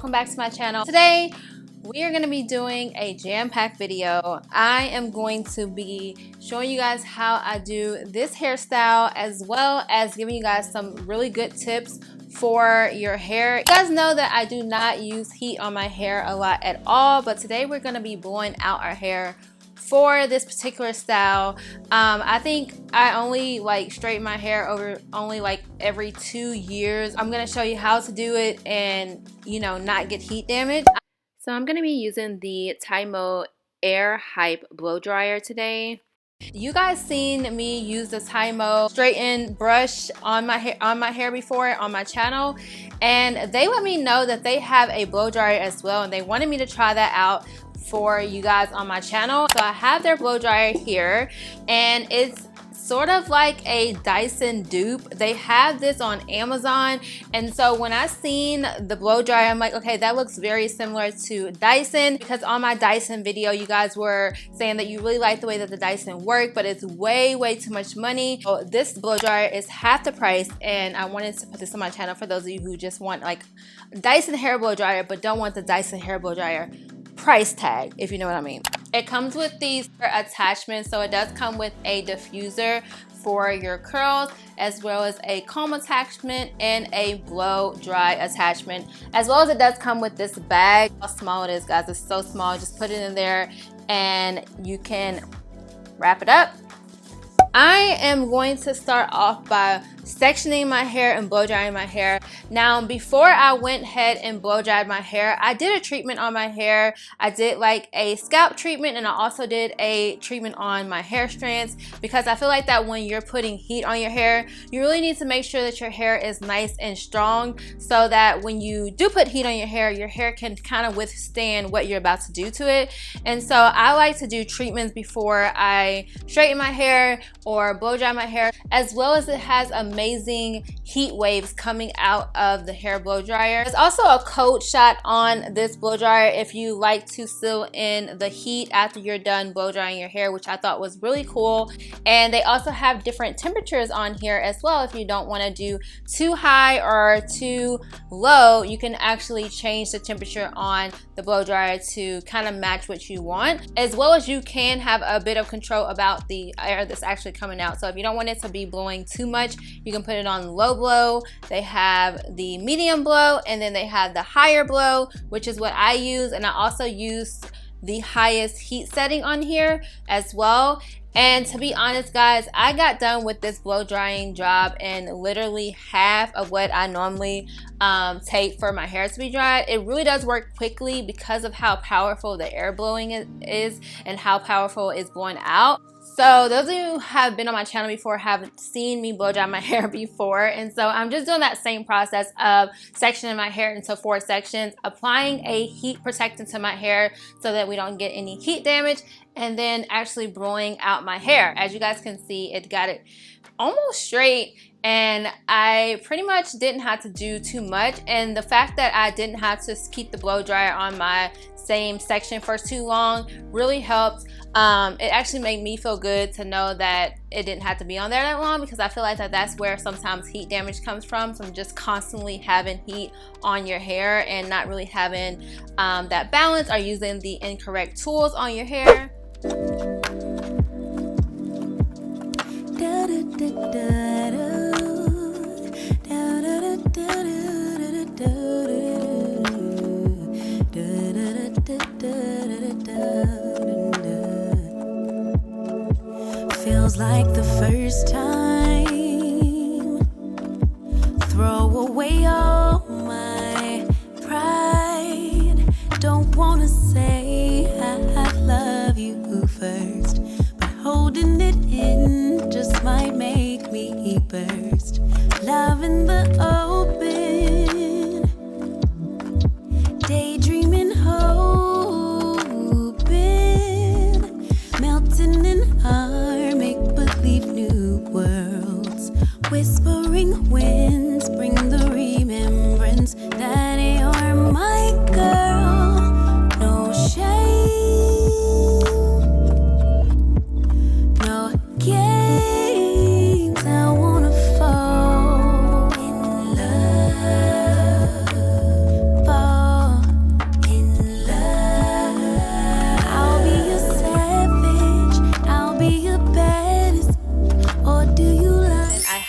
welcome back to my channel. Today we are going to be doing a jam-packed video. I am going to be showing you guys how I do this hairstyle, as well as giving you guys some really good tips for your hair. You guys know that I do not use heat on my hair a lot at all, but today we're going to be blowing out our hair for this particular style. I think I only straighten my hair over only every 2 years. I'm going to show you how to do it and not get heat damage. So I'm going to be using the TYMO AIRHYPE blow dryer today. You guys seen me use the TYMO straighten brush on my hair before on my channel, and they let me know that they have a blow dryer as well, and they wanted me to try that out for you guys on my channel. So I have their blow dryer here, and it's sort of like a Dyson dupe. They have this on Amazon, and so when I seen the blow dryer, I'm like, okay, that looks very similar to Dyson, because on my Dyson video you guys were saying that you really like the way that the Dyson worked, but it's way too much money. So this blow dryer is half the price, and I wanted to put this on my channel for those of you who just want Dyson hair blow dryer but don't want the Dyson hair blow dryer price tag, if you know what I mean. It comes with these attachments, so it does come with a diffuser for your curls, as well as a comb attachment and a blow dry attachment, as well as it does come with this bag. How small it is, guys, it's so small. Just put it in there and you can wrap it up. I am going to start off by sectioning my hair and blow drying my hair. Now, before I went ahead and blow dried my hair, I did a treatment on my hair. I did a scalp treatment, and I also did a treatment on my hair strands, because I feel like that when you're putting heat on your hair, you really need to make sure that your hair is nice and strong, so that when you do put heat on your hair can kind of withstand what you're about to do to it. And so I like to do treatments before I straighten my hair or blow dry my hair, as well as it has amazing heat waves coming out of the hair blow dryer. There's also a cold shot on this blow dryer if you like to seal in the heat after you're done blow drying your hair, which I thought was really cool. And they also have different temperatures on here as well. If you don't want to do too high or too low, you can actually change the temperature on the blow dryer to kind of match what you want, as well as you can have a bit of control about the air that's actually coming out. So if you don't want it to be blowing too much, you can put it on low blow. They have the medium blow, and then they have the higher blow, which is what I use. And I also use the highest heat setting on here as well. And to be honest, guys, I got done with this blow drying job in literally half of what I normally take for my hair to be dried. It really does work quickly because of how powerful the air blowing is and how powerful it's blowing out. So those of you who have been on my channel before have seen me blow dry my hair before, and so I'm just doing that same process of sectioning my hair into 4 sections, applying a heat protectant to my hair so that we don't get any heat damage, and then actually blowing out my hair. As you guys can see, it got it almost straight, and I pretty much didn't have to do too much. And the fact that I didn't have to keep the blow dryer on my same section for too long really helped. It actually made me feel good to know that it didn't have to be on there that long, because I feel like that's where sometimes heat damage comes from just constantly having heat on your hair and not really having that balance, or using the incorrect tools on your hair. Feels like the first time. Throw away all my pride. Don't wanna say I love you first, but holding it in just might make me burst. Love in the open, daydreaming, hoping, melting in our make-believe new worlds. Whispering winds bring the remembrance that you're my girl. No shame, no games. I wanna fall in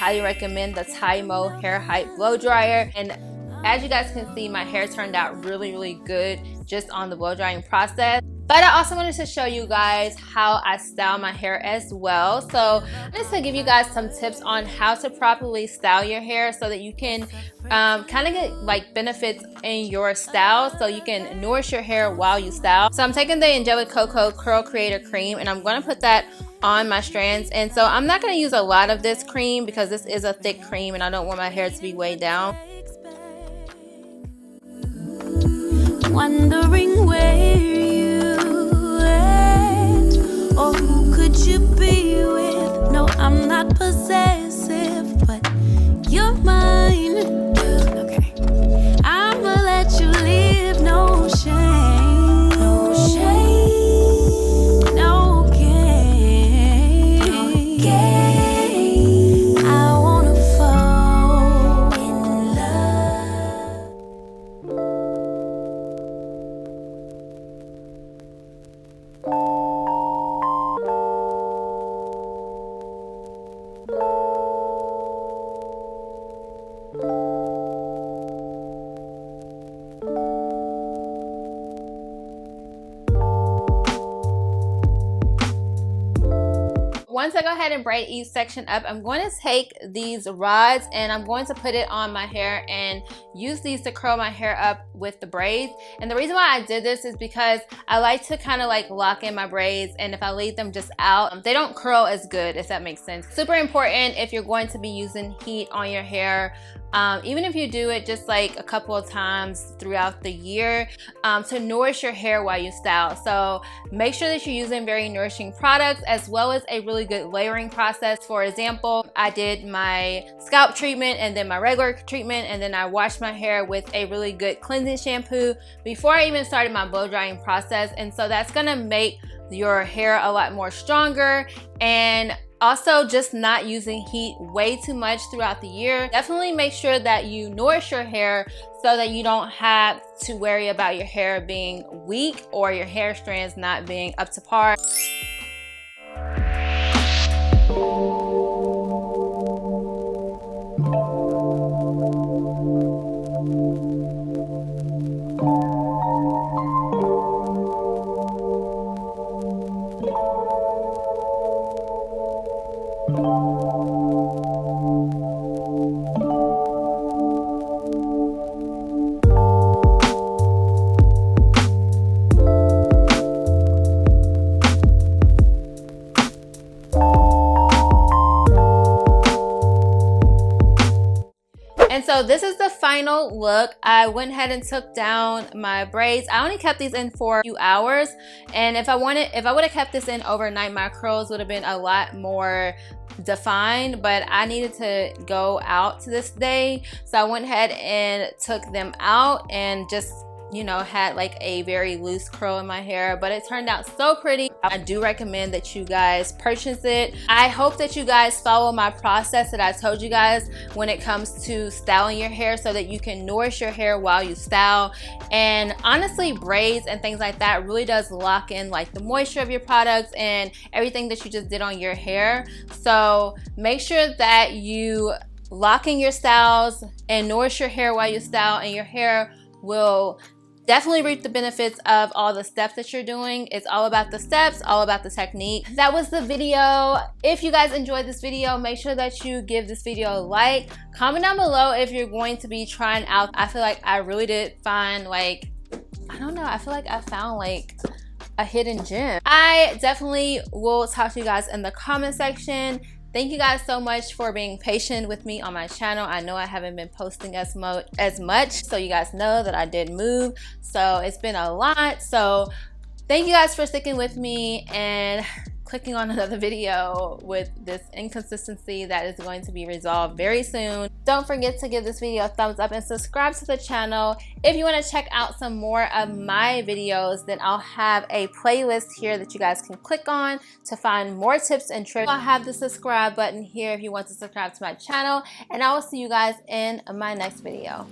highly recommend the TYMO AIRHYPE blow dryer. And as you guys can see, my hair turned out really good just on the blow drying process. But I also wanted to show you guys how I style my hair as well. So I'm just gonna give you guys some tips on how to properly style your hair so that you can kind of get like benefits in your style, so you can nourish your hair while you style. So I'm taking the Angelic Cocoa Curl Creator Cream and I'm gonna put that on my strands. And so I'm not gonna use a lot of this cream because this is a thick cream and I don't want my hair to be weighed down. Wondering where you went, or who could you be with? No, I'm not possessive, but you're mine. Okay, I'ma let you live, no shame, no shame, no game, no game. I wanna fall in love. Once I go ahead and braid each section up, I'm going to take these rods and I'm going to put it on my hair and use these to curl my hair up with the braids. And the reason why I did this is because I like to kind of like lock in my braids, and if I leave them just out, they don't curl as good, if that makes sense. Super important if you're going to be using heat on your hair, even if you do it just like a couple of times throughout the year, to nourish your hair while you style. So make sure that you're using very nourishing products as well as a really good layering process. For example, I did my scalp treatment and then my regular treatment, and then I washed my hair with a really good cleansing shampoo before I even started my blow drying process. And so that's gonna make your hair a lot more stronger. And also, just not using heat way too much throughout the year. Definitely make sure that you nourish your hair so that you don't have to worry about your hair being weak or your hair strands not being up to par. And so this is the final look. I went ahead and took down my braids. I only kept these in for a few hours, and if I would have kept this in overnight, my curls would have been a lot more defined, but I needed to go out to this day, so I went ahead and took them out and just, you know, had like a very loose curl in my hair, but it turned out so pretty. I do recommend that you guys purchase it. I hope that you guys follow my process that I told you guys when it comes to styling your hair so that you can nourish your hair while you style. And honestly, braids and things like that really does lock in like the moisture of your products and everything that you just did on your hair. So make sure that you lock in your styles and nourish your hair while you style, and your hair will definitely reap the benefits of all the steps that you're doing. It's all about the steps, all about the technique. That was the video. If you guys enjoyed this video, make sure that you give this video a like. Comment down below if you're going to be trying out. I feel like I really did find, like, I don't know, I feel like I found like a hidden gem. I definitely will talk to you guys in the comment section. Thank you guys so much for being patient with me on my channel. I know I haven't been posting as much, so you guys know that I did move, so it's been a lot. So thank you guys for sticking with me and clicking on another video with this inconsistency that is going to be resolved very soon. Don't forget to give this video a thumbs up and subscribe to the channel. If you want to check out some more of my videos, then I'll have a playlist here that you guys can click on to find more tips and tricks. I'll have the subscribe button here if you want to subscribe to my channel, and I will see you guys in my next video.